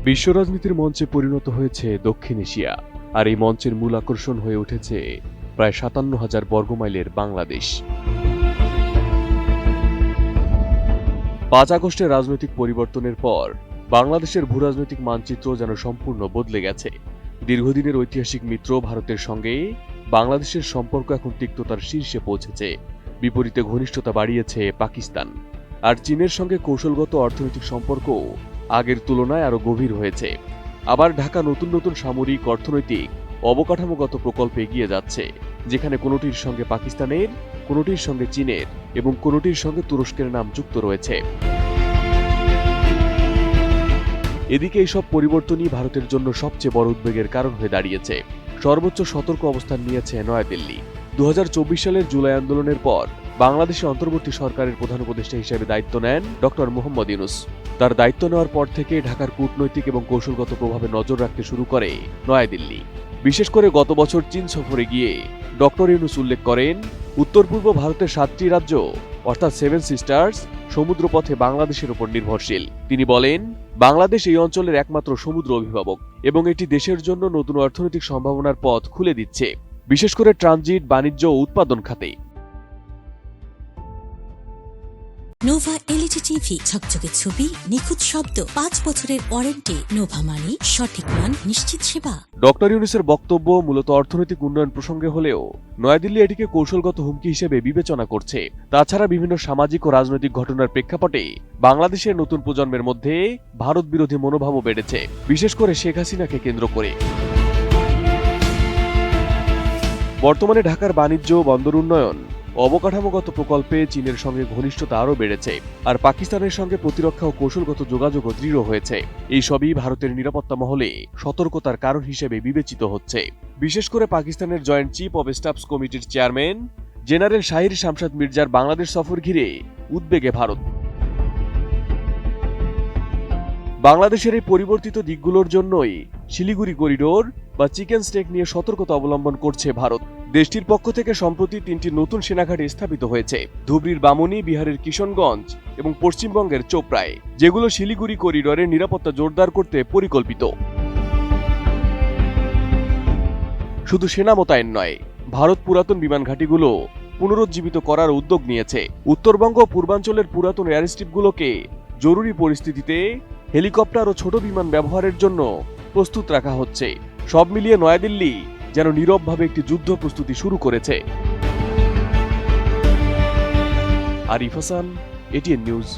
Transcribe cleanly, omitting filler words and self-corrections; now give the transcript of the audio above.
বিশ্ব রাজনীতির মঞ্চে পরিণত হয়েছে দক্ষিণ এশিয়া, আর এই মঞ্চের মূল আকর্ষণ হয়ে উঠেছে প্রায় ৫৭,০০০ বর্গমাইলের বাংলাদেশ। ৫ আগস্টের রাজনৈতিক পরিবর্তনের পর বাংলাদেশের ভূরাজনৈতিক মানচিত্র যেন সম্পূর্ণ বদলে গেছে। দীর্ঘদিনের ঐতিহাসিক মিত্র ভারতের সঙ্গে বাংলাদেশের সম্পর্ক এখন তিক্ততার শীর্ষে পৌঁছেছে। বিপরীতে ঘনিষ্ঠতা বাড়িয়েছে পাকিস্তান, আর চীনের সঙ্গে কৌশলগত অর্থনৈতিক সম্পর্ক আগের তুলনায় আরও গভীর হয়েছে। আবার ঢাকা নতুন নতুন সামরিক, অর্থনৈতিক, অবকাঠামোগত প্রকল্পে এগিয়ে যাচ্ছে, যেখানে কোনোটির সঙ্গে পাকিস্তানের, কোনোটির সঙ্গে চীনের এবং কোনোটির সঙ্গে তুরস্কের নাম যুক্ত রয়েছে। এদিকে এইসব পরিবর্তনই ভারতের জন্য সবচেয়ে বড় উদ্বেগের কারণ হয়ে দাঁড়িয়েছে। সর্বোচ্চ সতর্ক অবস্থান নিয়েছে নয়াদিল্লি। ২০২৪ সালের জুলাই আন্দোলনের পর বাংলাদেশে অন্তর্বর্তী সরকারের প্রধান উপদেষ্টা হিসেবে দায়িত্ব নেন ডক্টর মোহাম্মদ ইউনূস। তার দায়িত্ব নেওয়ার পর থেকে ঢাকার কূটনৈতিক এবং কৌশলগত প্রভাবে নজর রাখতে শুরু করে নয়াদিল্লি। বিশেষ করে গত বছর চীন সফরে গিয়ে ডক্টর ইউনূস উল্লেখ করেন, উত্তর পূর্ব ভারতের ৭টি রাজ্য অর্থাৎ 7 সিস্টার্স সমুদ্রপথে বাংলাদেশের উপর নির্ভরশীল। তিনি বলেন, বাংলাদেশ এই অঞ্চলের একমাত্র সমুদ্র অভিভাবক এবং এটি দেশের জন্য নতুন অর্থনৈতিক সম্ভাবনার পথ খুলে দিচ্ছে, বিশেষ করে ট্রানজিট, বাণিজ্য ও উৎপাদন খাতে। নোভা এলইডি টিভি, ঝকঝকে ছবি, নিখুঁত শব্দ, ৫ বছরের ওয়ারেন্টি। নোভা মানে সঠিক মান, নিশ্চিত সেবা। ডক্টর ইউনূসের বক্তব্য মূলত অর্থনৈতিক উন্নয়ন প্রসঙ্গে হলেও নয়াদিল্লি এটিকে কৌশলগত হুমকি হিসেবে বিবেচনা করছে। তাছাড়া বিভিন্ন সামাজিক ও রাজনৈতিক ঘটনার প্রেক্ষাপটে বাংলাদেশের নতুন প্রজন্মের মধ্যে ভারত বিরোধী মনোভাবও বেড়েছে, বিশেষ করে শেখ হাসিনাকে কেন্দ্র করে। বর্তমানে ঢাকার বাণিজ্য, বন্দর উন্নয়ন, অবকাঠামোগত প্রকল্পে চীনের সঙ্গে ঘনিষ্ঠতা আরও বেড়েছে, আর পাকিস্তানের সঙ্গে প্রতিরক্ষা ও কৌশলগত যোগাযোগও দৃঢ় হয়েছে। এই সবই ভারতের নিরাপত্তা মহলে সতর্কতার কারণ হিসেবে বিবেচিত হচ্ছে। বিশেষ করে পাকিস্তানের জয়েন্ট চিফ অব স্টাফস কমিটির চেয়ারম্যান জেনারেল শাহির শামশাদ মির্জার বাংলাদেশ সফর ঘিরে উদ্বেগে ভারত। বাংলাদেশের এই পরিবর্তিত দিকগুলোর জন্যই শিলিগুড়ি করিডোর বা চিকেন স্টেক নিয়ে সতর্কতা অবলম্বন করছে ভারত। দেশটির পক্ষ থেকে সম্প্রতি ৩টি নতুন সেনাঘাঁটি স্থাপিত হয়েছে, ধুবড়ির বামুনি, বিহারের কিশনগঞ্জ এবং পশ্চিমবঙ্গের চোপড়ায়, যেগুলো শিলিগুড়ি করিডোরের নিরাপত্তা জোরদার করতে পরিকল্পিত। শুধু সেনা মোতায়েন নয়, ভারত পুরাতন বিমান ঘাঁটিগুলো পুনরুজ্জীবিত করার উদ্যোগ নিয়েছে। উত্তরবঙ্গ ও পূর্বাঞ্চলের পুরাতন এয়ারস্ট্রিপগুলোকে জরুরি পরিস্থিতিতে হেলিকপ্টার ও ছোট বিমান ব্যবহারের জন্য প্রস্তুত রাখা হচ্ছে। সব মিলিয়ে নয়াদিল্লি যেন নীরবভাবে একটি যুদ্ধ প্রস্তুতি শুরু করেছে। Arif Hasan, ATN news.